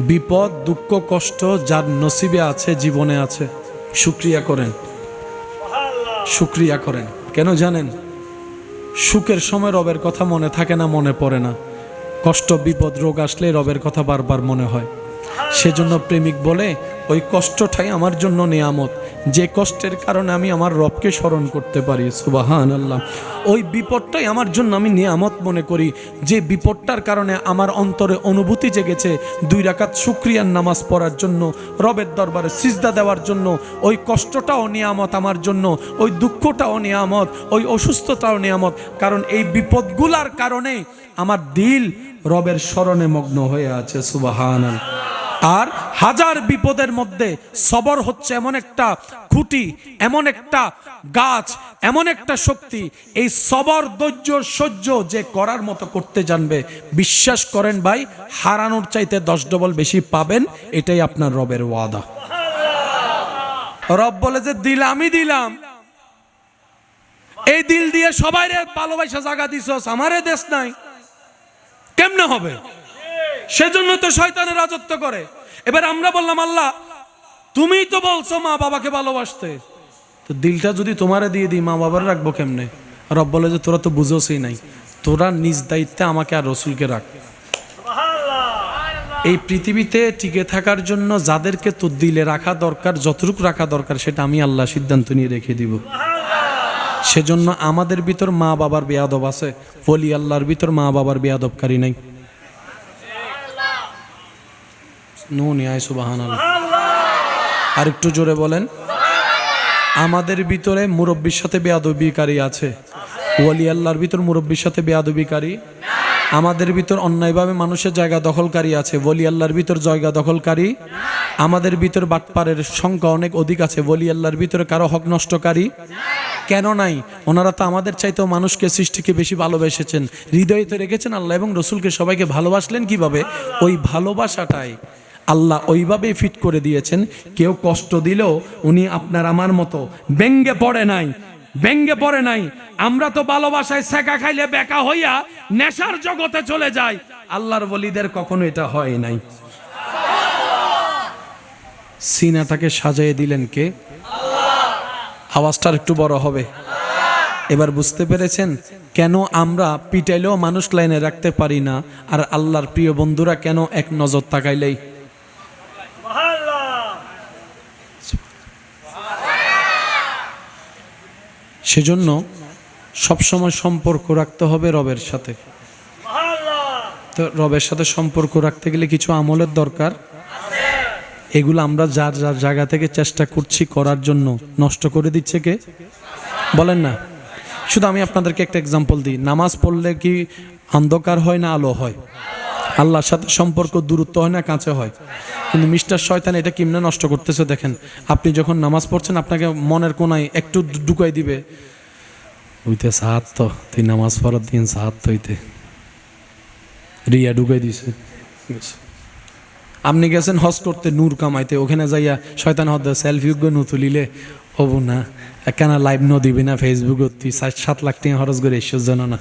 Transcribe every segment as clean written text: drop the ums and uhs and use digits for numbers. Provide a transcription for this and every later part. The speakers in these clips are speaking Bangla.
বিপদ দুঃখ কষ্ট যার নসিবে আছে, জীবনে আছে, শুকরিয়া করেন, শুকরিয়া করেন। কেন জানেন? সুখের সময় রবের কথা মনে থাকে না, মনে পড়ে না। কষ্ট বিপদ রোগ আসলে রবের কথা বারবার মনে হয়। সেজন্য প্রেমিক বলে ওই কষ্টটাই আমার জন্য নিয়ামত, যে কষ্টের কারণে আমি আমার রবকে স্মরণ করতে পারি। সুবহানাল্লাহ। ওই বিপদটাই আমার জন্য আমি নিয়ামত মনে করি, যে বিপদটার কারণে আমার অন্তরে অনুভূতি জেগেছে 2 রাকাত শুকরিয়ার নামাজ পড়ার জন্য, রবের দরবারে সিজদা দেওয়ার জন্য। ওই কষ্টটাও নিয়ামত আমার জন্য, ওই দুঃখটাও নিয়ামত, ওই অসুস্থতাও নিয়ামত। কারণ এই বিপদগুলার কারণে আমার দিল রবের স্মরণে মগ্ন হয়ে আছে। সুবহানাল্লাহ। আর হাজার বিপদের মধ্যে সবর হচ্ছে এমন একটা খুঁটি, এমন একটা গাছ, এমন একটা শক্তি। এই সবর ধৈর্য সহ্য যে করার মতো করতে জানবে, বিশ্বাস করেন ভাই, হারানোর চাইতে 10 ডবল বেশি পাবেন। এটাই আপনার রবের ওয়াদা। রব বলে যে দিলামই দিলাম, এই দিল দিয়ে সবাইরে ভালোবাসা জায়গা দিছস, আমারে দেশ নাই, কেমনে হবে? সেজন্য তো শয়তানের রাজত্ব করে। এবার আমরা বললাম আল্লাহ তুমিই তো বলছো মা বাবাকে ভালোবাসতে, তো দিলটা যদি তোমারে দিয়ে দিই মা বাবার রাখবো কেমনে? রব বলে যে তোরা তো বুঝোসই নাই, তোরা নিজ দায়িত্বে আমাকে আর রসুলকে রাখ। এই পৃথিবীতে টিকে থাকার জন্য যাদেরকে তোর দিলে রাখা দরকার, যতটুকু রাখা দরকার সেটা আমি আল্লাহ সিদ্ধান্ত নিয়ে রেখে দিব। সেজন্য আমাদের ভিতর মা বাবার বেয়াদব আছে, ওলি আল্লাহর ভিতর মা বাবার বেয়াদবকারী নাই। আর একটু জোরে বলেন। আমাদের ভিতরে মুরব্বির সাথে বেয়াদবিকারী আছে, ওলি আল্লাহর ভিতর মুরব্বির সাথে বেয়াদবিকারী। আমাদের ভিতর অন্যায়ভাবে মানুষের জায়গা দখলকারী আছে, ওলি আল্লাহর ভিতর জায়গা দখলকারী। আমাদের ভিতর বাটপারের সংখ্যা অনেক অধিক আছে, ওলি আল্লাহর ভিতরে কারো হক নষ্টকারী কেন নাই? ওনারা তো আমাদের চাইতেও মানুষকে, সৃষ্টিকে বেশি ভালোবেসেছেন, হৃদয়ে তো রেখেছেন আল্লাহ এবং রসুলকে। সবাইকে ভালোবাসলেন কিভাবে? ওই ভালোবাসাটাই আল্লাহ ওইভাবেই ফিট করে দিয়েছেন। কেউ কষ্ট দিলেও উনি আপনার আমার মতো ব্যঙ্গে পড়ে নাই, ব্যঙ্গে পড়ে নাই। আমরা তো ভালোবাসায় সেকা খাইলে বেকা হইয়া নেশার জগতে চলে যাই, আল্লাহর ওলিদের কখনো এটা হয় নাই। সিনাটাকে সাজিয়ে দিলেন কে? আওয়াজটা একটু বড় হবে। এবার বুঝতে পেরেছেন কেন আমরা পিটাইলেও মানুষ লাইনে রাখতে পারি না, আর আল্লাহর প্রিয় বন্ধুরা কেন এক নজর তাকাইলেই? সেজন্য সবসময় সম্পর্ক রাখতে হবে রবের সাথে। তো রবের সাথে সম্পর্ক রাখতে গেলে কিছু আমলের দরকার। এগুলো আমরা যার যার জায়গা থেকে চেষ্টা করছি করার জন্য, নষ্ট করে দিচ্ছে কে? বলেন না। শুধু আমি আপনাদেরকে একটা এক্সাম্পল দিই। নামাজ পড়লে কি অন্ধকার হয় না আলো হয়? আল্লাহর সাথে সম্পর্ক দূরত্ব হয় না কাছে হয়? কিন্তু মিস্টার শয়তান এটা কেমনে নষ্ট করতেছে দেখেন। আপনি যখন নামাজ পড়ছেন আপনাকে মনের কোনায় একটু ঢুকাই দিবে, হইতে সাহাত তো তুই নামাজ পড়ার দিন সাহাত হইতে রিয়া ঢুকাই দিছে। আপনি গেছেন হজ করতে নূর কামাইতে, ওখানে যাইয়া শয়তান হদ সেলফি নু তুলিলে হবো না, একখানা লাইভ ন দিবি না ফেসবুকে, তুই 7 লাখ টাকা খরচ করে এসেছ জানো না,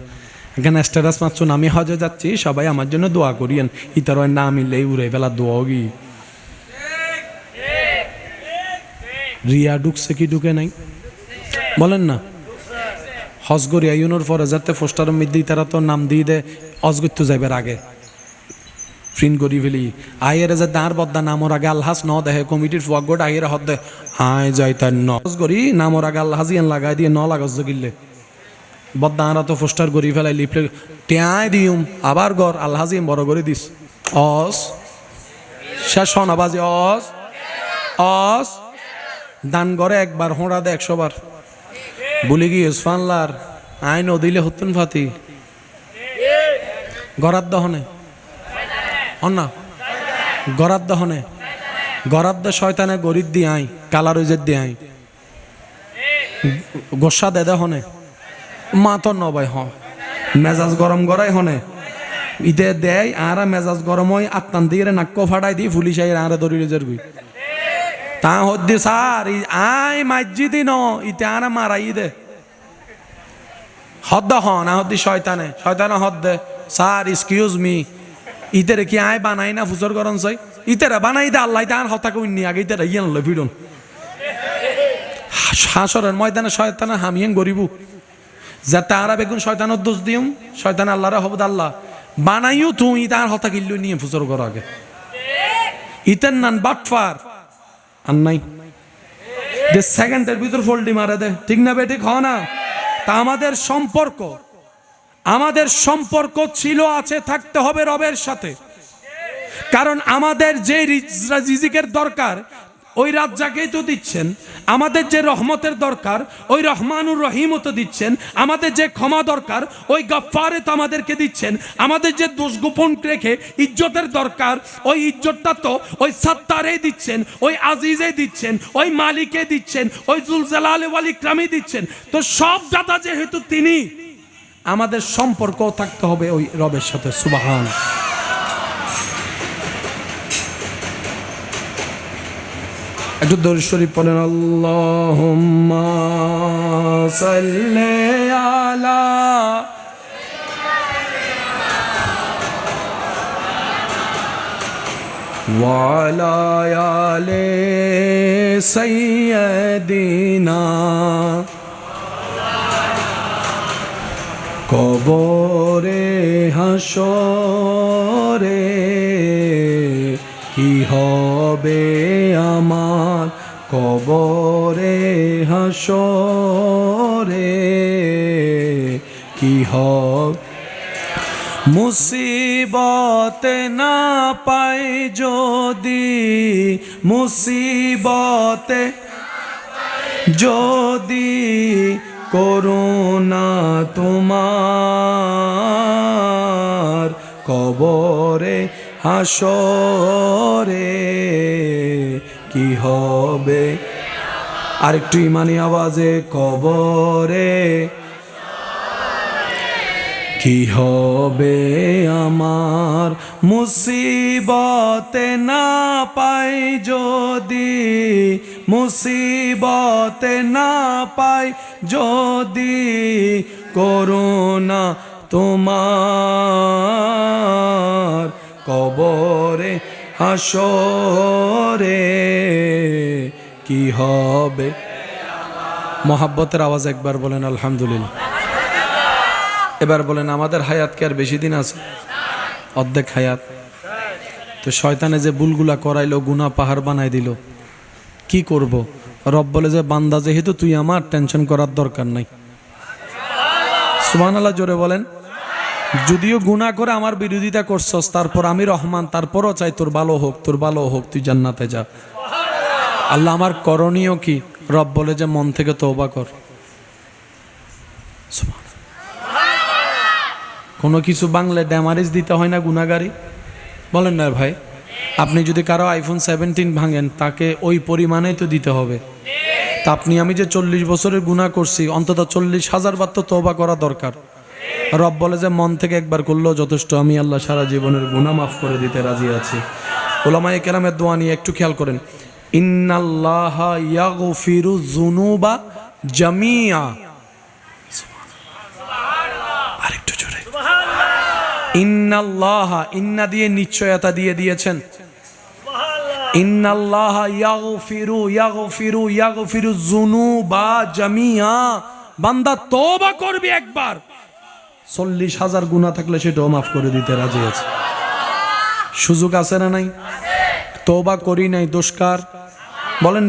এখানে স্ট্যাটাস মারছো আমি হজে যাচ্ছি সবাই আমার জন্য দোয়া করিয়েন, ইতার না মিললে উড়ে ফেলা দোয়া গি। রিয়া ঢুকছে কি ঢুকে নাই? বলেন না। হজ করি আইনের পরে যাতে পোস্টারের মধ্যে তারা তো নাম দিয়ে দেয় হজ করতে যাইবার আগে প্রিন্ট করি ফেলি, আইয়ের যে দাঁড় বদ্দা নামর আগে আল্লাহাস ন দেখে কমিটির ফুয়াগোট আইয়ের হদ দে আয় যাই তাই নজ করি নামর আগে আল্লাহাজিয়ান লাগাই দিয়ে ন লাগাস গিললে বদ্দা আরা তো পোস্টার করি ফেলাই লিফলে টেয়াই দিউম আবার গর আল্লাহাজিয়ান বড় করে দিস অস শেষ হন আবাজি অস অস দান করে একবার হোঁড়া দে 100 বার বলি গিয়ে ফানলার আইন ও দিলে হতুন ফাতি গরার দহনে না গরার দহনে গরার দে শয়তানে গরিব দিয়ে আই কালার ওইজের দিয়ে আই গোসা দে দহনে মা তো নবাই হ মেজাজ গরম গড়াই হনে ইতে দেয় আর মেজাজ গরম হয় আত্মান দিয়ে নাক্য ফাটাই দি পুলিশ আই আর দরিয়ে যাবি তা হদ্দি স্যার আই মাইজি দি ন ইতে আর মারাই দে হদ্দ হন আহদ্দি শয়তানে শয়তানে হদ্দে স্যার এক্সকিউজ মি ইতে কি আয় বানাই না ফুসর গরম চাই ইতারা বানাই দে আল্লাহ দান হতাকে উন্নি আগে ইতারা ইয়ান ল ভিড়ন হাসরের ময়দানে শয়তানের হামিয়েন গরিবু যাতে আরা বেগুন শয়তানের দোষ দিম শয়তান আল্লাহরা হবদ আল্লাহ বানাইও তুই তার হতা কিল্লু নিয়ে ফুসর কর আগে ইতেন নান বাটফার আর নাই যে সেকেন্ডের ভিতর ফোল্ডি মারে দে ঠিক না বে ঠিক হয় না তা আমাদের সম্পর্ক ছিল আছে থাকতে হবে রবের সাথে কারণ আমাদের যে রিজিকের দরকার ওই রাজ্জাকেই তো দিচ্ছেন আমাদের যে রহমতের দরকার ওই রহমানুর রহিমও তো দিচ্ছেন আমাদের যে ক্ষমা দরকার ওই গফফারে তো আমাদেরকে দিচ্ছেন আমাদের যে দোষ গোপন রেখে ইজ্জতের দরকার ওই ইজ্জতটা তো ওই সাত্তারে দিচ্ছেন ওই আজিজে দিচ্ছেন ওই মালিকে দিচ্ছেন ওই জুলজালাল ওয়াল ইকরামই দিচ্ছেন তো সব দাতা যেহেতু তিনি আমাদের সম্পর্ক থাকতে হবে ওই রবের সাথে সুবহান একটু দরুদ শরীফ পড়েন আল্লাহুম্মা সাল্লি আলা ওয়া আলা আলি সাইয়্যিদিনা কবরে হাসরে কি হবে আমার কবরে হাসরে কি হবে মুসিবতে না পাই যদি মুসিবতে যদি করুণা তোমার কবরে হাসরে কি হবে আরেকটু ইমানি আওয়াজে কবরে কি হবে আমার মুসিবতে না পাই যদি মুসিবতে না পাই যদি করুণা তোমার কবরে হাসরে কি হবে মোহাব্বতের আওয়াজ একবার বলেন আলহামদুলিল্লাহ এবার বলেন আমাদের হায়াত কি আর বেশি দিন আছে অর্ধেক হায়াত তো শয়তানে যে ভুলগুলা করাইলো গুনাহ পাহাড় বানাই দিল কি করব রব বলে যে বান্দা যেহেতু তুই আমার টেনশন করার দরকার নাই সুবহানাল্লাহ জোরে বলেন যদিও গুনাহ করে আমার বিরোধিতা করছস তারপর আমি রহমান তারপরও চাই তোর ভালো হোক তুই জান্নাতে যা আল্লাহ আমার করণীয় কি রব বলে যে মন থেকে তওবা কর কোনো কিছু বাংলায় ড্যামারেজ দিতে হয় না গুনাহগারি বলেন না ভাই আপনি যদি কারো আইফোন 17 ভাঙেন তাকে ওই পরিমাণেই তো দিতে হবে তা আপনি আমি যে 40 বছরের গুনাহ করছি অন্তত 40,000 বার তো তওবা করা দরকার রব বলে যে মন থেকে একবার করলেও যথেষ্ট আমি আল্লাহ সারা জীবনের গুনাহ মাফ করে দিতে রাজি আছি উলামায়ে কেরামের দোয়া নিয়ে একটু খেয়াল করেন ইন্নাল্লাহা ইয়াগফিরু যুনুবা জামিআ আরেকটু জোরে ইন্নাল্লাহা ইন্না দিয়ে নিশ্চয়তা দিয়ে দিয়েছেন ইন্নাল্লাহা ইয়াগফিরু যুনুবা জামিআ বান্দা তওবা করবি একবার 40,000 গুনাহ থাকলে সেটাও মাফ করে দিতে রাজি আছে সুযোগ আছে না নাই তওবা করি নাই দোষকার বলেন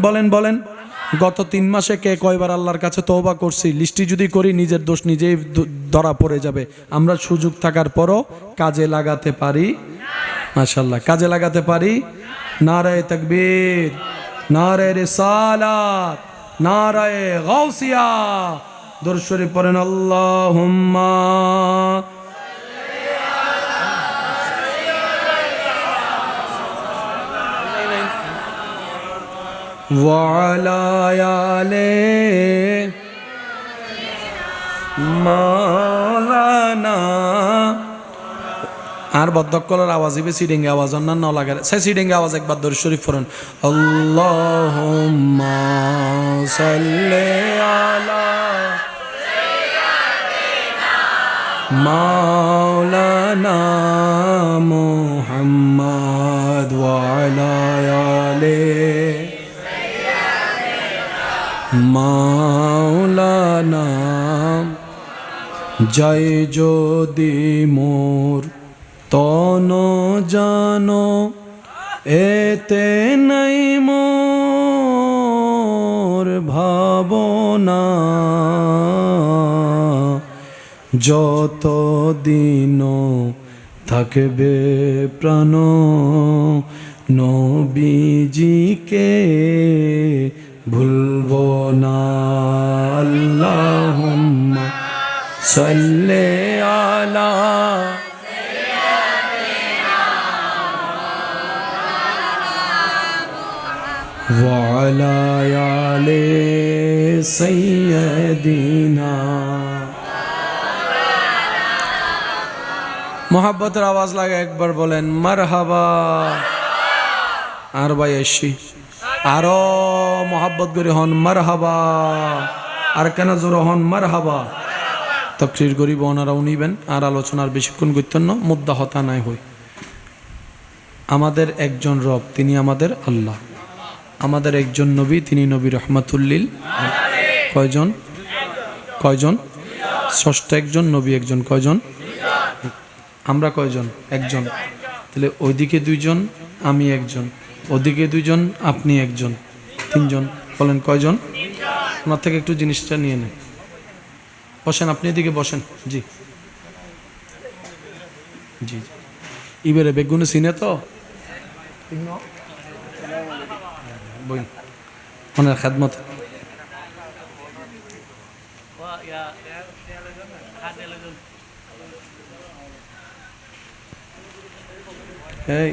গত 3 মাসে কে কয়বার আল্লাহর কাছে তওবা করছি লিস্টি যদি করি নিজের দোষ নিজেই ধরা পড়ে যাবে আমরা সুযোগ থাকার পরও কাজে লাগাতে পারি মাশাআল্লাহ কাজে লাগাতে পারি নারায়ে তাকবীর নারায়ে রিসালাত নারায়ে গাউসিয়া দরুদ শরীফ পড়েন আল্লাহুম্মা ওয়া আলা আলি মাওলানা আর বদ্ধকলের আওয়াজ ইবে সিডিং আওয়াজ অন্যান্য লাগে সে সিডিং আওয়াজ একবার দরুদ শরীফ পড়েন আল্লাহুম্মা সাল্লি আলা মাওলানা মুহাম্মাদ وعلى آل মাওলানা জয় যদি মোর তন জানো এতে নাই মোর ভাবনা যত দিন থাকবে প্রাণ নবীজিকে ভুলবো না আল্লাহুম্মা সাল্লি আলা ওয়া আলা আলি সাইয়্যিদিনা মোহাব্বতের আওয়াজ লাগে একবার বলেন মারহাবা আর ভাই এসি আরো মোহাব্বত করে হন মারহাবা আর কেন জোর হন মারহাবা তকরির গরিব ওনারাও নিবেন আর আলোচনার বেশিক্ষণ করতেন না মুদ্দা হতা নাই হই আমাদের একজন রব তিনি আমাদের আল্লাহ আমাদের একজন নবী তিনি নবী রহমাতুল্লিল কয়জন কয়জন ষষ্ঠ একজন নবী একজন কয়জন আমরা কয়জন একজন তাহলে ওইদিকে দুইজন আমি একজন ওদিকে দুইজন আপনি একজন তিনজন বলেন কয়জন ওনার থেকে একটু জিনিসটা নিয়ে নেন বসেন আপনি এদিকে বসেন জি জি ইবেরে বেগুনে সিনে তো ওনার খেদমত এই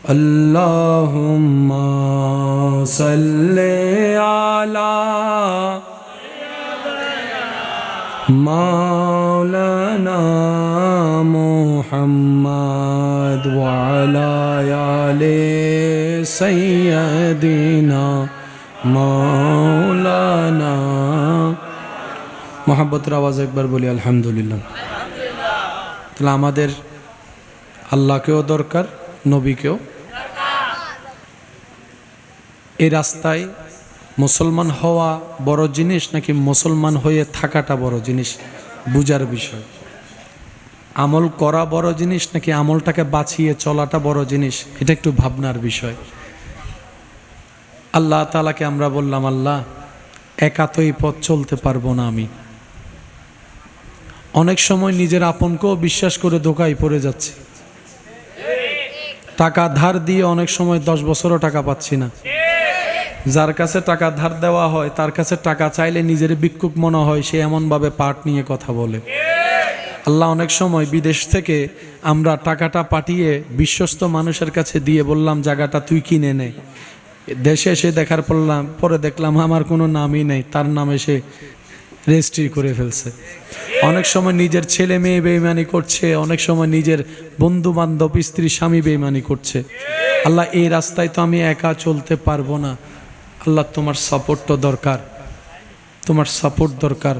আল্লাহুম্মা সাল্লি আলা মাওলানা মুহাম্মদ ওয়া আলা আলি সাইয়্যিদিনা মাওলানা মোহাব্বতের আওয়াজ একবার বলি আলহামদুলিল্লাহ তাহলে আমাদের আল্লাহকেও দরকার নবীকেও এই রাস্তায় মুসলমান হওয়া বড় জিনিস নাকি মুসলমান হয়ে থাকাটা বড় জিনিস বুঝার বিষয় আমল করা বড় জিনিস নাকি আমলটাকে বাঁচিয়ে চলাটা বড় জিনিস এটা একটু ভাবনার বিষয় আল্লাহ তাআলাকে আমরা বললাম আল্লাহ একা তো এই পথ চলতে পারবো না আমি অনেক সময় নিজের আপনকেও বিশ্বাস করে ধোঁকায় পড়ে যাচ্ছি টাকা ধার দিয়ে অনেক সময় 10 বছরও টাকা পাচ্ছি না যার কাছে টাকা ধার দেওয়া হয় তার কাছে টাকা চাইলে নিজের ভিক্ষুক মনে হয় সে এমনভাবে পাট নিয়ে কথা বলে আল্লাহ অনেক সময় বিদেশ থেকে আমরা টাকাটা পাঠিয়ে বিশ্বস্ত মানুষের কাছে দিয়ে বললাম জায়গাটা তুই কিনে নে দেশে এসে দেখার পরে দেখলাম আমার কোনো নামই নেই তার নামে সে রেজিস্ট্রি করে ফেলছে অনেক সময় নিজের ছেলে মেয়ে বেঈমানি করছে অনেক সময় নিজের বন্ধু বান্ধব স্ত্রী স্বামী বেঈমানি করছে আল্লাহ এই রাস্তায় তো আমি একা চলতে পারবো না আল্লাহ তোমার সাপোর্ট তো দরকার তোমার সাপোর্ট দরকার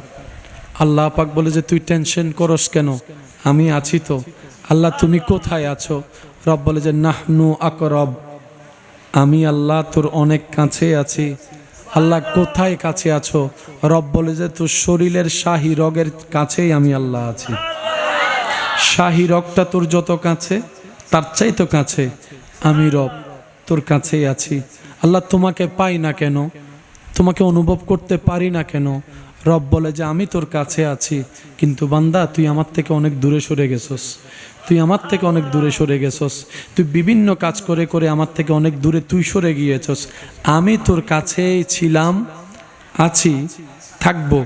আল্লাহ পাক বলে যে তুই টেনশন করস কেন আমি আছি তো আল্লাহ তুমি কোথায় আছো রব বলে যে নাহনু আকরব আমি আল্লাহ তোর অনেক কাছে আছি আল্লাহ কোথায় কাছে আছো রব বলে যে তোর শরীরের শাহী রগের কাছেই আমি আল্লাহ আছি শাহী রগটা তোর যত কাছে তার চাইতো কাছে আমি রব তোর কাছেই আছি আল্লাহ তোমাকে পাই না কেন তোমাকে অনুভব করতে পারি না কেন রব বলে যে আমি তোর কাছে আছি কিন্তু বান্দা তুই আমার থেকে অনেক দূরে সরে গেছস তুই আমার থেকে অনেক দূরে সরে গেছস তুই বিভিন্ন কাজ করে করে আমার থেকে অনেক দূরে তুই সরে গিয়েছস আমি তোর কাছেই ছিলাম আছি থাকবো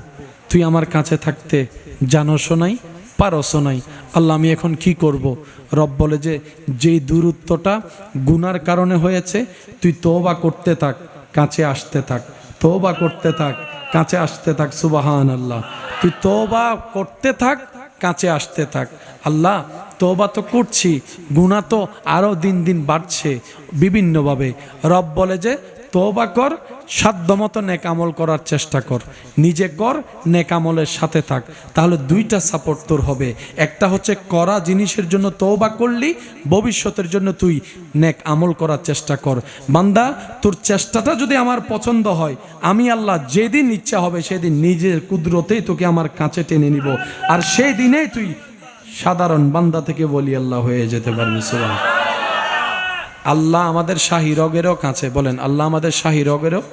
তুই আমার কাছে থাকতে জানোসও নাই পারসও নাই আল্লাহ আমি এখন কি করব রব বলে যে যেই দূরত্বটা গুনার কারণে হয়েছে তুই তওবা করতে থাক কাছে আসতে থাক তওবা করতে থাক কাছে আসতে থাক সুবহানাল্লাহ তুই তওবা করতে থাক কাছে আসতে থাক আল্লাহ তওবা তো করছি গুনাহ তো আরো দিন দিন বাড়ছে বিভিন্নভাবে রব বলে যে তওবা কর সাধ্যমতো নেক আমল করার চেষ্টা কর, নিজে কর, নেক আমলের সাথে থাক, তাহলে দুইটা সাপোর্ট তোর হবে। একটা হচ্ছে করা জিনিসের জন্য তওবা করলি, ভবিষ্যতের জন্য তুই নেক আমল করার চেষ্টা কর। বান্দা, তোর চেষ্টাটা যদি আমার পছন্দ হয়, আমি আল্লাহ যেদিন ইচ্ছা হবে সেদিন নিজের কুদরতেই তোকে আমার কাছে টেনে নিব, আর সেই দিনেই তুই সাধারণ বান্দা থেকে বলি আল্লাহ হয়ে যেতে পারবি। সুবহানাল্লাহ। আল্লাহ আমাদের শাহী রগেরও কাছে, বলেন আল্লাহ আমাদের শাহী রগেরও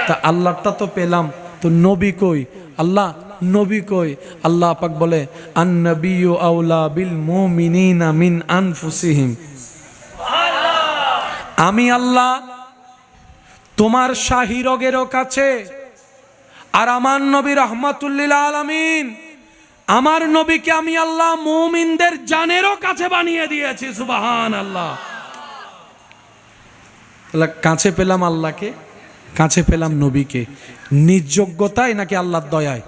তা আল্লাহটা তো পেলাম, তো নবী কই? আল্লাহ নবী কই? আল্লাহ পাক বলে আন-নাবিয়্যু আওলা বিল মুমিনিনা মিন আনফুসিহিম। আমি আল্লাহ তোমার শাহী রগেরও কাছে, আর আমার নবী রাহমাতুল লিল আলামিন, আমার নবীকে আমি আল্লাহ মুমিনদের জানেরও কাছে বানিয়ে দিয়েছি। সুবহানাল্লাহ। তাহলে কাছে পেলাম আল্লাহকে, কাছে পেলাম নবীকে, নিজ যোগ্যতায় নাকি আল্লাহর দয়ায়?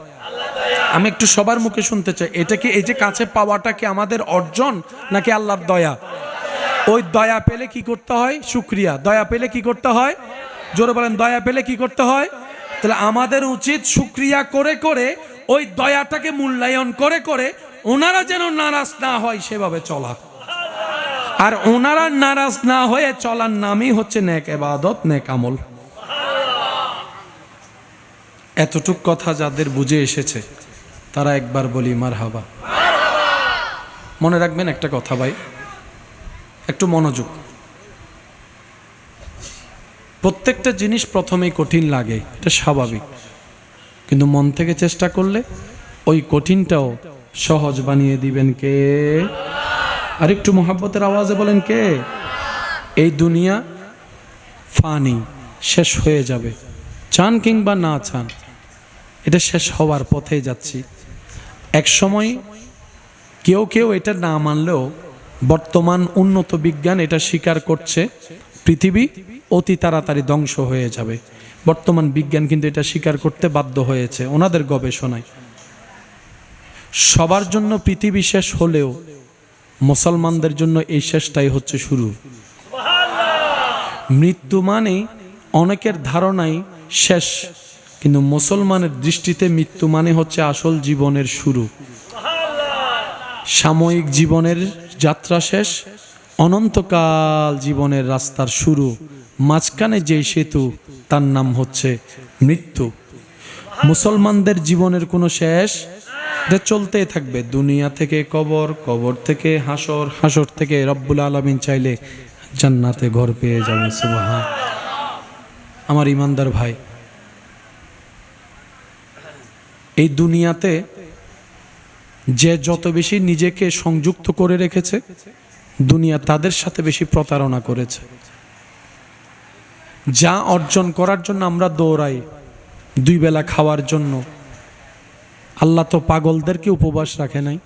আমি একটু সবার মুখে শুনতে চাই, এটা কি, এই যে কাছে পাওয়াটা কি আমাদের অর্জন নাকি আল্লাহর দয়া? ওই দয়া পেলে কি করতে হয়? শুকরিয়া। দয়া পেলে কি করতে হয়? জোরে বলেন, দয়া পেলে কি করতে হয়? তাহলে আমাদের উচিত শুকরিয়া করে করে ওই দয়াটাকে মূল্যায়ন করে করে ওনারা যেন নারাজ না হয় সেভাবে চলা। আর ওনারা নারাজ না হয়ে চলার নামই হচ্ছে নেক ইবাদত, নেক আমল। এতটুক কথা যাদের বুঝে এসেছে তারা একবার বলি মারহাবা। মনে রাখবেন একটা কথা ভাই, একটু মনোযোগ। প্রত্যেকটা জিনিস প্রথমেই কঠিন লাগে, এটা স্বাভাবিক, কিন্তু মন থেকে চেষ্টা করলে ওই কঠিনটাও সহজ বানিয়ে দিবেন কে? আর একটু মোহাব্বতের আওয়াজে বলেন কে? এই দুনিয়া ফানি, শেষ হয়ে যাবে, চান কিংবা না চান, এটা শেষ হওয়ার পথে যাচ্ছি। এক সময় কেউ কেউ এটা না মানলেও বর্তমান উন্নত বিজ্ঞান এটা স্বীকার করছে, পৃথিবী অতি তাড়াতাড়ি ধ্বংস হয়ে যাবে। বর্তমান বিজ্ঞান কিন্তু এটা স্বীকার করতে বাধ্য হয়েছে ওনাদের গবেষণায়। সবার জন্য পৃথিবী শেষ হলেও মুসলমানদের জন্য এই শেষটাই হচ্ছে শুরু। মৃত্যু মানে অনেকের ধারণাই শেষ, কিন্তু মুসলমানের দৃষ্টিতে মৃত্যু মানে হচ্ছে আসল জীবনের শুরু। সাময়িক জীবনের যাত্রা শেষ, অনন্তকাল জীবনের রাস্তার শুরু। মাঝখানে যে সেতু তার নাম হচ্ছে মৃত্যু। মুসলমানদের জীবনের কোনো শেষ, এটা চলতেই থাকবে। দুনিয়া থেকে কবর, কবর থেকে হাসর, হাসর থেকে রব্বুল আলামিন চাইলে জান্নাতে ঘর পেয়ে যাবে। সুবহান। আমার ইমানদার ভাই, এই দুনিয়াতে যে যত বেশি নিজেকে সংযুক্ত করে রেখেছে, দুনিয়া তাদের সাথে বেশি প্রতারণা করেছে। যা অর্জন করার জন্য আমরা দৌড়াই, দুই বেলা খাওয়ার জন্য, আল্লাহ তো পাগলদেরকে উপবাস রাখে নাই।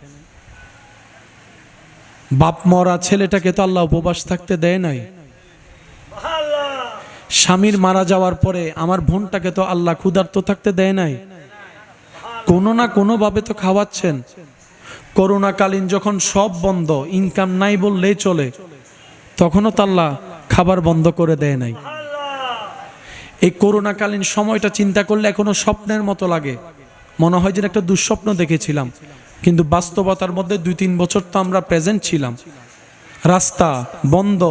বাপ মরা ছেলেটাকে তো আল্লাহ উপবাস থাকতে দেয় নাই। স্বামীর মারা যাওয়ার পরে আমার বোনটাকে তো আল্লাহ ক্ষুধার্ত থাকতে দেয় নাই। কোনো না কোনো ভাবে তো খাওয়াচ্ছেন। করোনাকালীন যখন সব বন্ধ, ইনকাম নাই বললেই চলে, তখনও তো আল্লাহ খাবার বন্ধ করে দেয় নাই। এই করোনাকালীন সময়টা চিন্তা করলে এখনো স্বপ্নের মতো লাগে, মনে হয় যেন একটা দুঃস্বপ্ন দেখেছিলাম, কিন্তু বাস্তবতার মধ্যে 2-3 বছর তো আমরা প্রেজেন্ট ছিলাম। রাস্তা বন্ধ,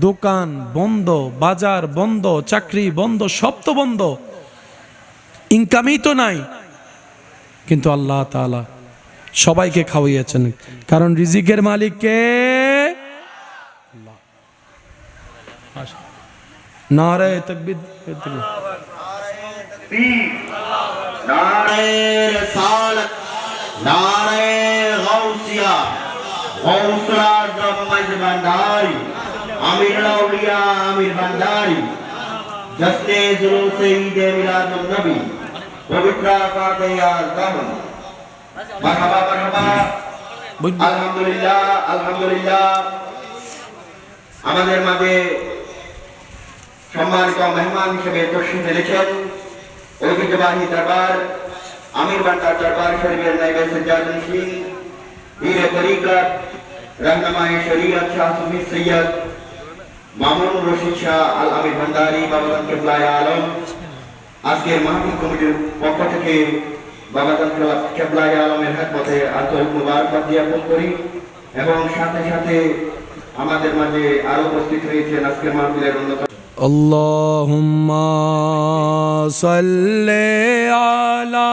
দোকান বন্ধ, বাজার বন্ধ, চাকরি বন্ধ, সব তো বন্ধ, ইনকামই তো নাই, কিন্তু আল্লাহ তাআলা সবাইকে খাওয়াইয়েছেন, কারণ রিজিকের মালিক কে? নারে তাকবীর, নারে রিসালাত, নারে গাউসিয়া, গাউসুল আজম মজদ ভান্ডারী, আমিরুল আউলিয়া আমির ভান্ডারী, জশ্নে জুলুসে ঈদে মিলাদুন নবী, পবিত্র ফাতিহা দামন। মারহাবা মারহাবা, আলহামদুলিল্লাহ আলহামদুলিল্লাহ। আমাদের মাঝে সম্মানিত মেহমান হিসেবে তশরিফ এনেছেন ঐতিহ্যবাহী দরবার আমির ভান্ডার দরবার শরীফের নায়েবে সজ্জাদ নশীন, পীরে তরিকত, रहनुमाए शरीयत शाह सुफी सैयद मामून रशीद शाह अल आमिर भंडारी बाबा किबलाए आलम আজকের মাহফিল কমিটির পক্ষ থেকে বাবা কেবলাই আলমের হাতমতে আন্তরিক মুবারকবাদ জ্ঞাপন করি এবং সাথে সাথে আমাদের মাঝে আরো উপস্থিত হয়েছেন আজকের মাহফিলের অন্যতম আল্লাহুম্মা সাল্লি আলা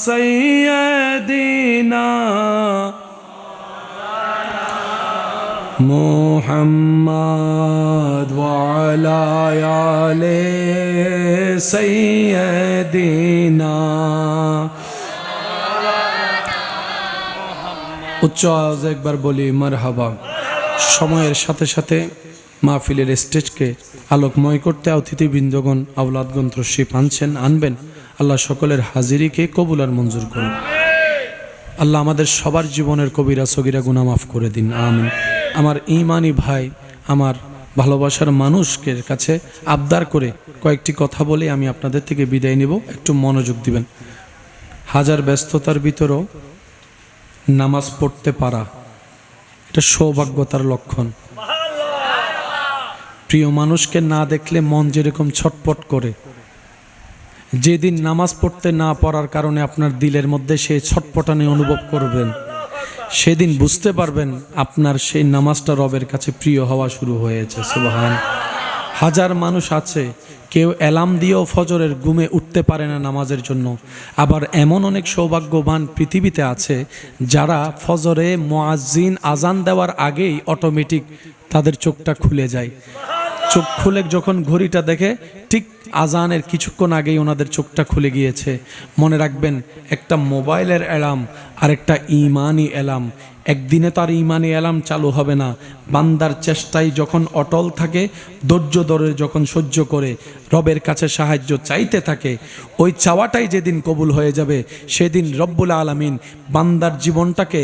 সাইয়্যিদিনা মুহাম্মদ ওয়া আলা আলি সাইয়্যিদিনা। উচ্চ আওয়াজে একবার বলি মারহাবা। সময়ের সাথে সাথে মাহফিলের স্টেজকে আলোকময় করতে অতিথিবৃন্দগণ আওলাদগণ তশরিফ আনবেন। আল্লাহ সকলের হাজিরিকে কবুল আর মঞ্জুর করুন। আল্লাহ আমাদের সবার জীবনের কবিরা সগীরা গুনাহ মাফ করে দিন, আমিন। আমার ঈমানি ভাই, আমার ভালোবাসার মানুষকে কাছে আবদার করে কয়েকটি কথা বলে আমি আপনাদের থেকে বিদায় নেব, একটু মনোযোগ দিবেন। হাজার ব্যস্ততার ভিতরেও নামাজ পড়তে পারা এটা সৌভাগ্যতার লক্ষণ। প্রিয় মানুষকে না দেখলে মন যেরকম ছটপট করে, যেদিন নামাজ পড়তে না পারার কারণে আপনার দিলের মধ্যে সেই ছটপটানি অনুভব করবেন, সেদিন বুঝতে পারবেন আপনার সেই নামাজটা রবের কাছে প্রিয় হওয়া শুরু হয়েছে। সুবহান। হাজার মানুষ আছে, কেউ অ্যালার্ম দিয়েও ফজরের ঘুমে উঠতে পারে না নামাজের জন্য। আবার এমন অনেক সৌভাগ্যবান পৃথিবীতে আছে যারা ফজরে মুয়াজ্জিন আজান দেওয়ার আগেই অটোমেটিক তাদের চোখটা খুলে যায়। চোখ খুলে যখন ঘড়িটা দেখে ঠিক আজানের কিছুক্ষণ আগেই ওনাদের চোখটা খুলে গিয়েছে। মনে রাখবেন, একটা মোবাইলের অ্যালার্ম আর একটা ইমানি অ্যালার্ম, একদিনে তার ইমানি অ্যালার্ম চালু হবে না। বান্দার চেষ্টায় যখন অটল থাকে, ধৈর্য ধরে যখন সহ্য করে রবের কাছে সাহায্য চাইতে থাকে, ওই চাওয়াটাই যেদিন কবুল হয়ে যাবে, সেদিন রব্বুল আলামিন বান্দার জীবনটাকে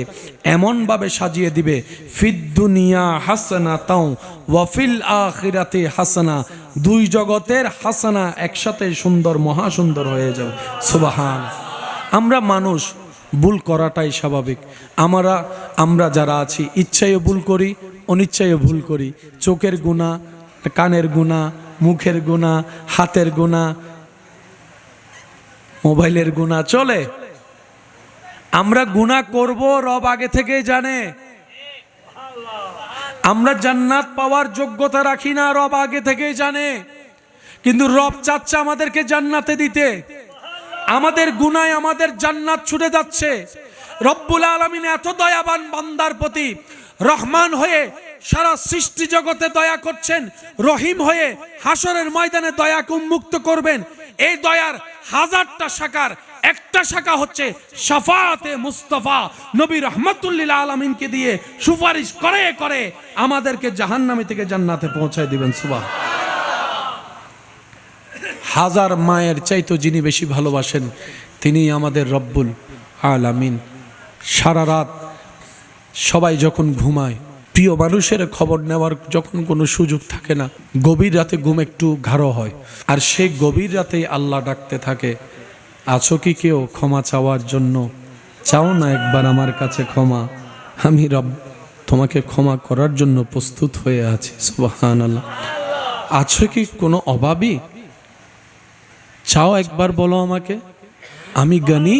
এমনভাবে সাজিয়ে দিবে, ফিদ দুনিয়া হাসানা তাও ওয়াফিল আখিরাতে হাসানা, দুই জগতের হাসানা একসাথে সুন্দর, মহাসুন্দর হয়ে যাবে। সুবহান। আমরা মানুষ, ভুল করাটাই স্বাভাবিক। আমরা যারা আছি ইচ্ছায়ও ভুল করি, অনিচ্ছায়ও ভুল করি। চোখের গুনাহ, কানের গুনাহ, মুখের গুনাহ, হাতের গুনাহ, মোবাইলের গুনাহ চলে। আমরা গুনাহ করব, রব আগে থেকেই জানে। আমরা জান্নাত পাওয়ার যোগ্যতা রাখি না, রব আগে থেকেই জানে। কিন্তু রব চাচ্ছে আমাদেরকে জান্নাতে দিতে। আমাদের গুনায় আমাদের জান্নাত ছুটে যাচ্ছে। রব্বুল আলামিন এত দয়াবান বান্দার প্রতি, রহমান হয়ে সারা সৃষ্টি জগতে দয়া করছেন, রহিম হয়ে হাসরের ময়দানে দয়াকে উন্মুক্ত করবেন। এই দয়ার হাজারটা শাখার একটা শাখা হচ্ছে শাফাআতে মুস্তাফা, নবী রাহমাতুল লিল আলামিনকে দিয়ে সুপারিশ করে করে আমাদেরকে জাহান্নামী থেকে জান্নাতে পৌঁছায় দিবেন। সুবহান। হাজার মায়ের চাইতো যিনি বেশি ভালোবাসেন, তিনি আমাদের রব্বুল আলামিন। সারা রাত সবাই যখন ঘুমায়, প্রিয় মানুষের খবর নেওয়ার যখন কোনো সুযোগ থাকে না, গভীর রাতে ঘুম একটু গাঢ় হয়, আর সেই গভীর রাতেই আল্লাহ ডাকতে থাকে, আছো কি কেউ ক্ষমা চাওয়ার জন্য? চাও না একবার আমার কাছে ক্ষমা, আমি রব তোমাকে ক্ষমা করার জন্য প্রস্তুত হয়ে আছি। সুবহানাল্লাহ। আছো কি কোনো অভাবী? চাও একবার বলো আমাকে, আমি গনি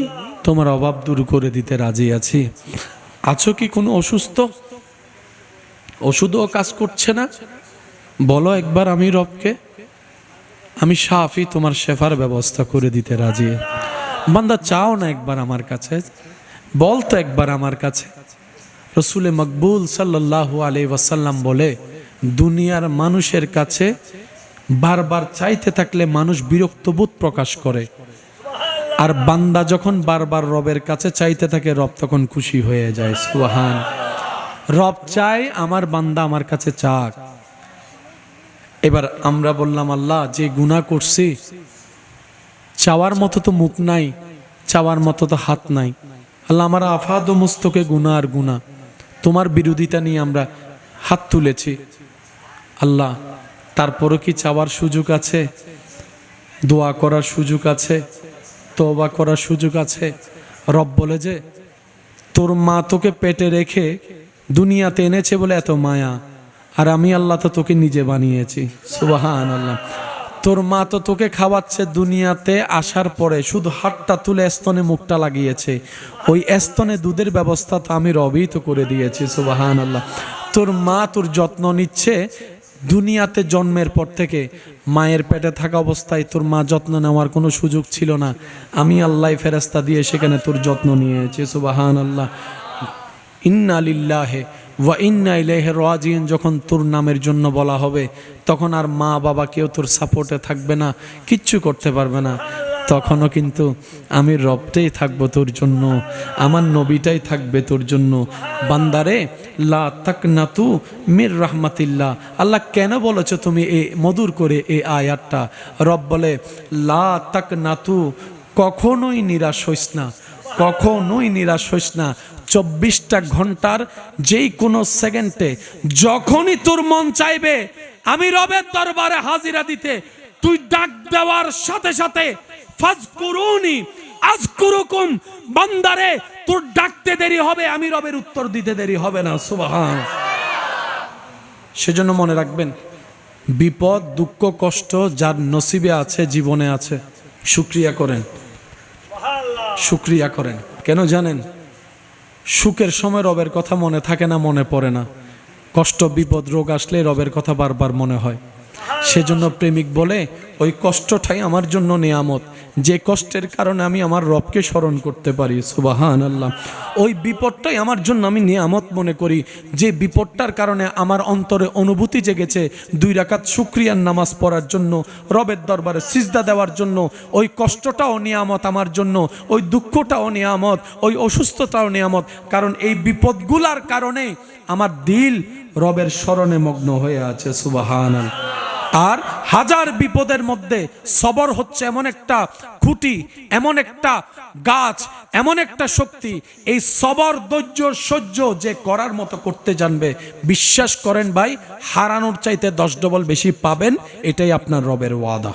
তোমার অভাব দূর করে দিতে রাজি আছি। আছো কি কোনো অসুস্থ, ওষুধও কাজ করছে না? বলো একবার আমি রবকে, আমি শাফি, তোমার শেফার ব্যবস্থা করে দিতে রাজি। বান্দা চাও না একবার আমার কাছে, বল তো একবার আমার কাছে। রসুলে মকবুল সাল্লাল্লাহু আলাইহি ওয়াসাল্লাম বলে, দুনিয়ার মানুষের কাছে বারবার চাইতে থাকলে মানুষ বিরক্ত বোধ প্রকাশ করে, আর বান্দা যখন বারবার রবের কাছে চাইতে থাকে, রব তখন খুশি হয়ে যায়। সুবহান। রব চায় আমার বান্দা আমার কাছে চাক। এবার আমরা বললাম, আল্লাহ যে গুনাহ করছি, চাওয়ার মতো তো মুখ নাই, চাওয়ার মতো তো হাত নাই। আল্লাহ আমার আফাদ ও মুস্তকে গুনাহ আর গুনাহ, তোমার বিরোধিতা নিয়ে আমরা হাত তুলেছি। আল্লাহ তারপরও কি চাওয়ার সুযোগ আছে, দোয়া করার সুযোগ আছে, তওবা করার সুযোগ আছে? রব বলে যে তোর মা তোকে পেটে রেখে দুনিয়াতে এনেছে বলে এত মায়া, আর আমি আল্লাহ তো তোকে নিজে বানিয়েছি। সুবহানাল্লাহ। তোর মা তো তোকে খাওয়াচ্ছে দুনিয়াতে আসার পরে, শুধু হাতটা তুলে স্তনে মুখটা লাগিয়েছে, ওই স্তনে দুধের ব্যবস্থা তো আমি রবই তো করে দিয়েছি। সুবহানাল্লাহ। তোর মা তোর যত্ন নিচ্ছে দুনিয়াতে জন্মের পর থেকে। মায়ের পেটে থাকা অবস্থায় তোর মা যত্ন নেওয়ার কোনো সুযোগ ছিল না, আমি আল্লাহ ফেরেশতা দিয়ে সেখানে তোর যত্ন নিয়েছি। সুবহানাল্লাহ। ইন্না লিল্লাহি ওয়া ইন্না ইলাইহি রাজিউন যখন তোর নামের জন্য বলা হবে, তখন আর মা বাবা কেউ তোর সাপোর্টে থাকবে না, কিচ্ছু করতে পারবে না। তখনও কিন্তু আমি রবটাই থাকবো তোর জন্য, আমার নবীটাই থাকবে তোর জন্য। বান্দারে লা তাকনাতু মির রাহমাতিল্লাহ। আল্লাহ কেন বলেছো তুমি এই মধুর করে এই আয়াতটা? রব বলে লা তাকনাতু, কখনোই নিরাশ হইস না, কখনোই নিরাশ হইস না। 24টা ঘন্টার যেই কোনো সেকেন্ডে যখনই তোর মন চাইবে আমি রবের দরবারে হাজিরা দিতে, তুই ডাক দেওয়ার সাথে সাথে ফাজকুরুনি আযকুরুকুম, বান্দারে তোর ডাকতে দেরি হবে, আমি রবের উত্তর দিতে দেরি হবে না। সুবহান। সেজন্য মনে রাখবেন, বিপদ দুঃখ কষ্ট যার নসিবে আছে, জীবনে আছে, শুকরিয়া করেন, শুকরিয়া করেন। কেন জানেন? সুখের সময় রবের কথা মনে থাকে না, মনে পড়ে না। কষ্ট বিপদ রোগ আসলে রবের কথা বারবার মনে হয়। সেজন্য প্রেমিক বলে ওই কষ্টটাই আমার জন্য নিয়ামত, যে কষ্টের কারণে আমি আমার রবকে স্মরণ করতে পারি। সুবহানাল্লাহ। ওই বিপদটাই আমার জন্য আমি নিয়ামত মনে করি, যে বিপদটার কারণে আমার অন্তরে অনুভূতি জেগেছে 2 রাকাত শুকরিয়ার নামাজ পড়ার জন্য, রবের দরবারে সিজদা দেওয়ার জন্য। ওই কষ্টটাও নিয়ামত আমার জন্য, ওই দুঃখটাও নিয়ামত, ওই অসুস্থতাও নিয়ামত, কারণ এই বিপদগুলার কারণে আমার দিল রবের স্মরণে মগ্ন হয়ে আছে। সুবহানাল্লাহ। আর হাজার বিপদের মধ্যে সবর হচ্ছে এমন একটা খুঁটি, এমন একটা গাছ, এমন একটা শক্তি। এই সবর ধৈর্য সহ্য যে করার মতো করতে জানবে, বিশ্বাস করেন ভাই, হারানোর চাইতে 10 ডবল বেশি পাবেন। এটাই আপনার রবের ওয়াদা।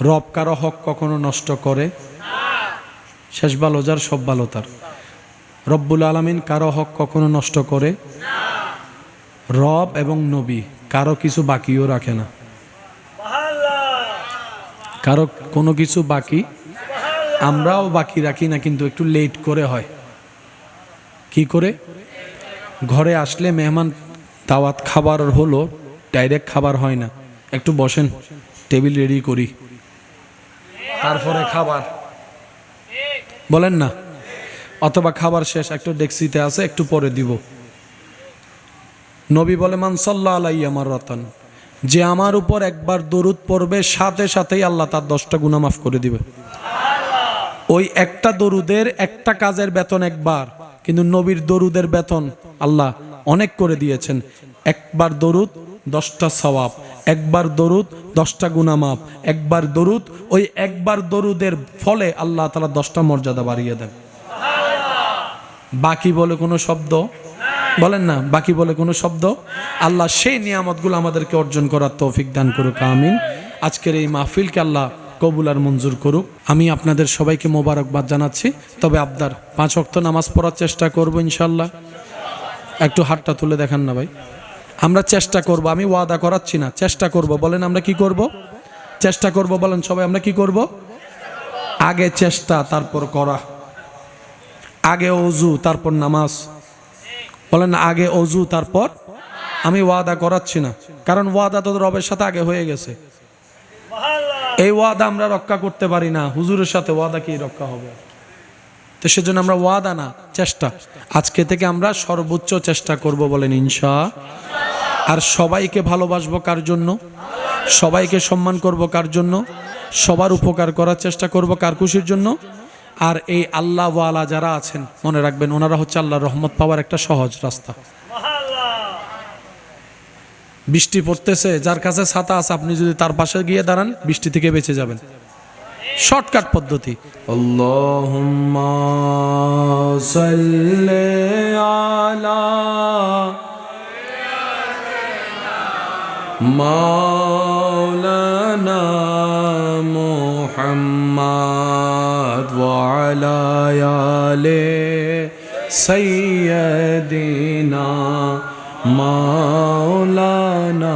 রব কারো হক কখনো নষ্ট করে শেষ ভালো যার সব ভালো তার। রব্বুল আলামিন কারো হক কখনো নষ্ট করে। রব এবং নবী কারো কিছু বাকিও রাখে না, কারো কোনো কিছু বাকি, আমরাও বাকি রাখি না, কিন্তু একটু লেট করে হয়। কি করে? ঘরে আসলে মেহমান দাওয়াত খাবার হলো, ডাইরেক্ট খাবার হয় না, একটু বসেন, টেবিল রেডি করি, তারপরে খাবার, বলেন না? অথবা খাবার শেষ, একটু ডেক্সিতে আছে, একটু পরে দিব। নবী বলে মান সাল্লা আলাইয়া মাররাতান, যে আমার উপর একবার দরুদ পড়বে সাথে সাথেই আল্লাহ তার 10টা গুনাহ মাফ করে দিবে। ওই একটা দরুদের একটা কাজের বেতন একবার, কিন্তু নবীর দরুদের বেতন আল্লাহ অনেক করে দিয়েছেন। একবার দরুদ 10টা সওয়াব, একবার দরুদ 10টা গুনাহ মাফ, একবার দরুদ, ওই একবার দরুদের ফলে আল্লাহ তাআলা 10টা মর্যাদা বাড়িয়ে দেন। বাকি বলে কোনো শব্দ, বলেন না, বাকি বলে কোনো শব্দ? আল্লাহ সেই নিয়ামতগুলো আমাদেরকে অর্জন করার তৌফিক দান করুক, আমিন। আজকের এই মাহফিলকে আল্লাহ কবুল আর মঞ্জুর করুক। আমি আপনাদের সবাইকে মোবারকবাদ জানাচ্ছি। তবে আবদার 5 ওয়াক্ত নামাজ পড়ার চেষ্টা করব ইনশাল্লাহ। একটু হাতটা তুলে দেখান না ভাই। আমরা চেষ্টা করব, আমি ওয়াদা করাচ্ছি না, চেষ্টা করব। বলেন আমরা কি করব? চেষ্টা করব। বলেন সবাই আমরা কি করব? আগে চেষ্টা, তারপর করা। আগে ওযু, তারপর নামাজ। বলেন আগে ওযু, তারপর। আমি ওয়াদা করাচ্ছি না, কারণ ওয়াদা তো রবের সাথে আগে হয়ে গেছে। এই ওয়াদা আমরা রক্ষা করতে পারি না, হুজুরের সাথে ওয়াদা কি রক্ষা হবে? তো সেজন্য আমরা ওয়াদা না, চেষ্টা। আজকে থেকে আমরা সর্বোচ্চ চেষ্টা করব, বলেন ইনশাআল্লাহ। আর সবাইকে ভালোবাসবো কার জন্য? সবাইকে সম্মান করব কার জন্য? সবার উপকার করার চেষ্টা করব কার খুশির জন্য? আর এই আল্লাহ ওয়ালা যারা আছেন, মনে রাখবেন ওনারা হচ্ছে আল্লাহর রহমত পাওয়ার একটা সহজ রাস্তা। বৃষ্টি পড়তেছে, যার কাছে ছাতা আছে আপনি যদি তার পাশে গিয়ে দাঁড়ান, বৃষ্টি থেকে বেঁচে যাবেন। শর্টকাট পদ্ধতি। আল্লাহুম্মা সাল্লি আলা মাওলানা মুহাম্মদ ওয়া আলা আলি সাইয়্যিদিনা মাওলানা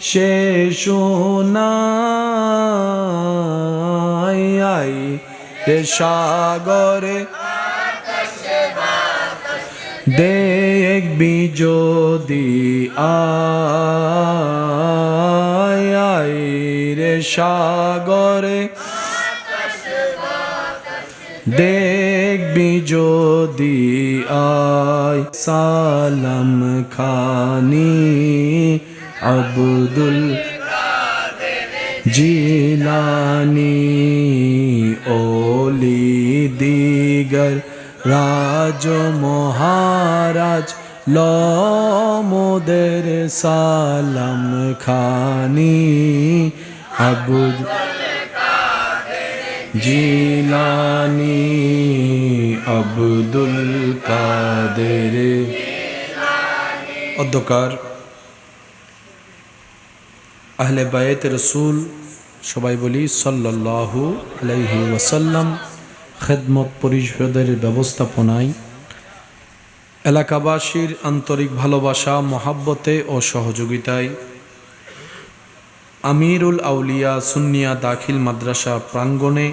সে শোনাই আই রে সাগরে দেখবি যদি আই রে সাগরে দেখবি যদি আয় সালাম খানি আব্দুল জিলানি ওলি দিগর রাজ মহারাজ লমোদের সালাম খানি আব্দুল জিলানি আব্দুল কাদের অধ্যকার আহলে বায়ত রসুল সবাই বলি সাল্লাল্লাহু আলাইহি ওয়াসাল্লাম। খেদমত পরিষদের ব্যবস্থাপনায় এলাকাবাসীর আন্তরিক ভালোবাসা মহাব্বতে ও সহযোগিতায় আমিরুল আউলিয়া সুন্নিয়া দাখিল মাদ্রাসা প্রাঙ্গণে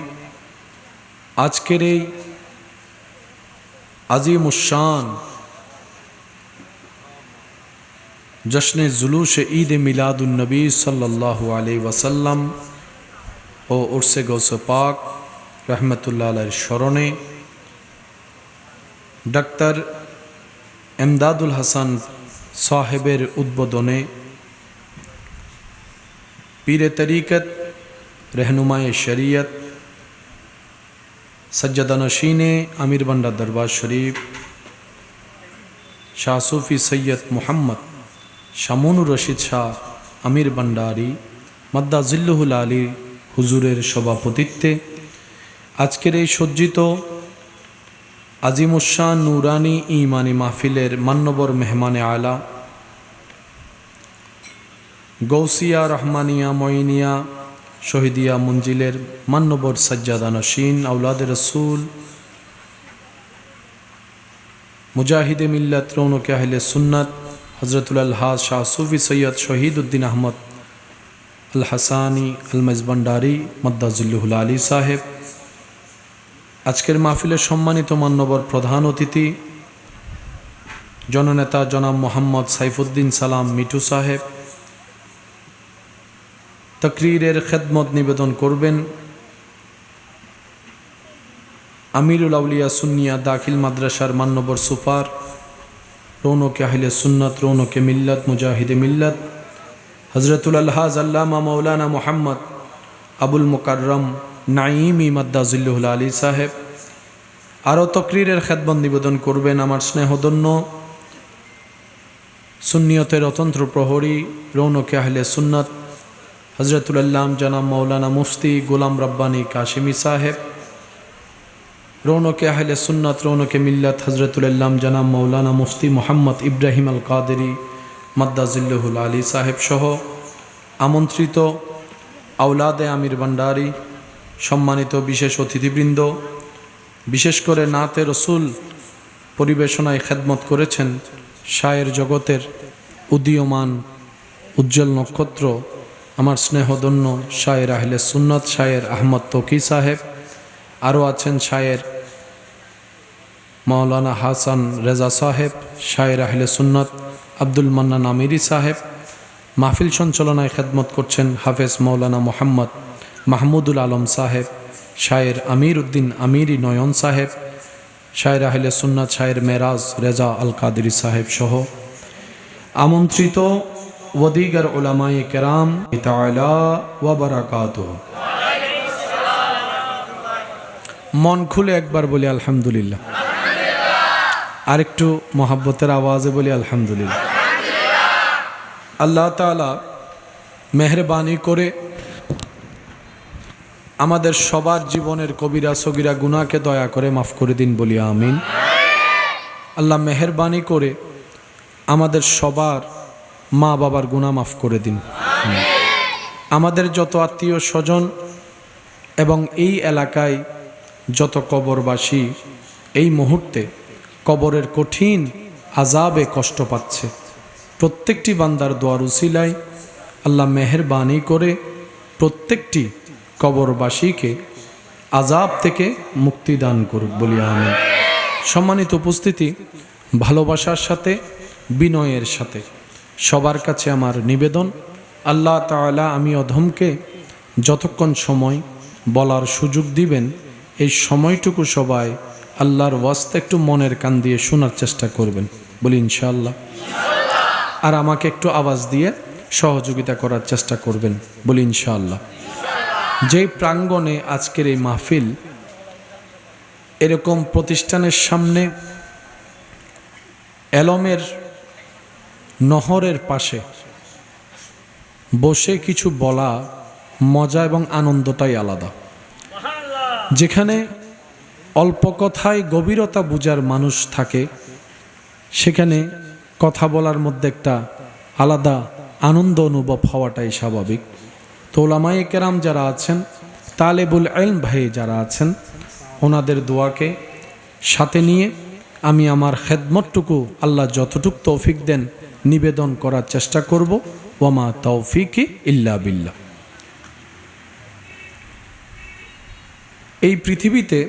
আজকের এই আজিমুশান জশ্নে জুলুস ঈদ মিলাদুন নবী সাল্লাল্লাহু আলাইহি ওয়াসাল্লাম ও উরসে গৌসে পাক রহমতুল্লাহ আলাইহির স্মরণে ডাক্তার এমদাদুল হাসান সাহেবের উদ্বোধনে পীরে তরিকত रहनुमाए शरीयत सज्जदा नशीने आमिर बंडा दरबार शरीफ शाह सूफी सैयद मोहम्मद शामुनुर रशीद शाह आमिर भंडारी मद्दा जिल्लुहुल आली हुजूरेर सभापतित्वे आजकेर এই সজ্জিত আজিমুশান নুরানি ইমানি মাহফিলের মান্যবর মেহমানে আলা গৌসিয়া রহমানিয়া মঈনিয়া শহীদিয়া মঞ্জিলের মান্যবর সাজ্জাদা নশীন আওলাদে রসুল মুজাহিদে মিল্লাত রৌনকে আহলে সুন্নাত হজরতুল আলহাজ শাহ সুফি সৈয়দ শহীদউদ্দিন আহমদ আল হাসানি আল মজবন্ডারি মদ্দাজুল্লুহুল আলী সাহেব, আজকের মাহফিলের সম্মানিত মান্যবর প্রধান অতিথি জননেতা জনাব মোহাম্মদ সাইফুদ্দিন সালাম মিঠু সাহেব, তকরীরের খেদমত নিবেদন করবেন আমিরুল আউলিয়া সুন্নিয়া দাখিল মাদ্রাসার মান্যবর সুপার রৌনকে আহলে সুন্নাত রৌনকে মিল্লাত মুজাহিদে মিল্লাত হজরতুল আলহাজ আল্লামা মৌলানা মোহাম্মদ আবুল মুকাররম নাঈমি মাদ্দাজিল্লুহুল আলী সাহেব। আরও তকরীরের খেদমত নিবেদন করবেন আমার স্নেহধন্য সুন্নিয়তের অতন্ত্র প্রহরী রৌনকে আহলে সুন্নাত হজরতুল আল্লাম জনাব মৌলানা মুফতি গোলাম রব্বানী কাশিমি সাহেব, রৌনকে আহলে সুন্নাত রৌনকে মিল্লাত হজরতুল আল্লাম জনাব মৌলানা মুফতি মোহাম্মদ ইব্রাহিম আল কাদেরি মাদ্দাজিল্লুহুল আলী সাহেব সহ আমন্ত্রিত আওলাদে আমির ভান্ডারী, সম্মানিত বিশেষ অতিথিবৃন্দ, বিশেষ করে নাতে রসুল পরিবেশনায় খেদমত করেছেন শায়ের জগতের উদীয়মান উজ্জ্বল নক্ষত্র আমার স্নেহধন্য শায়ের আহলে সুন্নাত শায়ের আহমদ তৌকি সাহেব, আরও আছেন শায়ের মাওলানা হাসান রেজা সাহেব, শায়ের আহলে সুন্নাত আব্দুল মান্নান আমিরি সাহেব। মাহফিল সঞ্চালনায় খেদমত করছেন হাফেজ মাওলানা মোহাম্মদ মাহমুদুল আলম সাহেব, শায়ের আমির উদ্দিন আমিরি নয়ন সাহেব, শায়ের আহলে সুন্নাত শায়ের মেরাজ রেজা আল কাদেরি সাহেব সহ আমন্ত্রিত ওদিগার উলামায়ে কেরাম তাআলা ওয়া বারাকাতুহু। মন খুলে একবার বলি আলহামদুলিল্লাহ, আরেকটু মোহাব্বতের আওয়াজে বলি আলহামদুলিল্লাহ। আল্লাহ তাআলা মেহরবানি করে আমাদের সবার জীবনের কবিরা সগীরা গুনাহকে দয়া করে মাফ করে দিন বলি আমিন। আল্লাহ মেহরবানি করে আমাদের সবার মা বাবার গুনাহ মাফ করে দিন। আমাদের যত আত্মীয় স্বজন এবং এই এলাকায় যত কবরবাসী এই মুহূর্তে কবরের কঠিন আযাবে কষ্ট পাচ্ছে, প্রত্যেকটি বান্দার দোয়ার উসিলায় আল্লাহ মেহেরবানি করে প্রত্যেকটি কবরবাসীকে আযাব থেকে মুক্তি দান করুক বলি আমিন। সম্মানিত উপস্থিতি, ভালোবাসার সাথে বিনয়ের সাথে সবার কাছে আমার নিবেদন, আল্লাহ তাআলা আমি অধমকে যতক্ষণ সময় বলার সুযোগ দিবেন এই সময়টুকু সবাই আল্লাহর ওয়াস্তে একটু মনের কান দিয়ে শোনার চেষ্টা করবেন বলি ইনশাআল্লাহ। আর আমাকে একটু আওয়াজ দিয়ে সহযোগিতা করার চেষ্টা করবেন বলি ইনশাআল্লাহ। যেই প্রাঙ্গণে আজকের এই মাহফিল, এরকম প্রতিষ্ঠানের সামনে এলমের নহরের পাশে বসে কিছু বলা মজা এবং আনন্দটাই আলাদা। যেখানে অল্প কথায় গভীরতা বুঝার মানুষ থাকে, সেখানে কথা বলার মধ্যে একটা আলাদা আনন্দ অনুভব হওয়াটাই স্বাভাবিক। তো ওলামায়ে কেরাম যারা আছেন, তালেবুল ইলম ভাই যারা আছেন, ওনাদের দোয়াকে সাথে নিয়ে আমি আমার খেদমতটুকু আল্লাহ যতটুকু তৌফিক দেন নিবেদন করার চেষ্টা করব। ওয়ামা তৌফিকি ইল্লা বিল্লাহ। এই পৃথিবীতে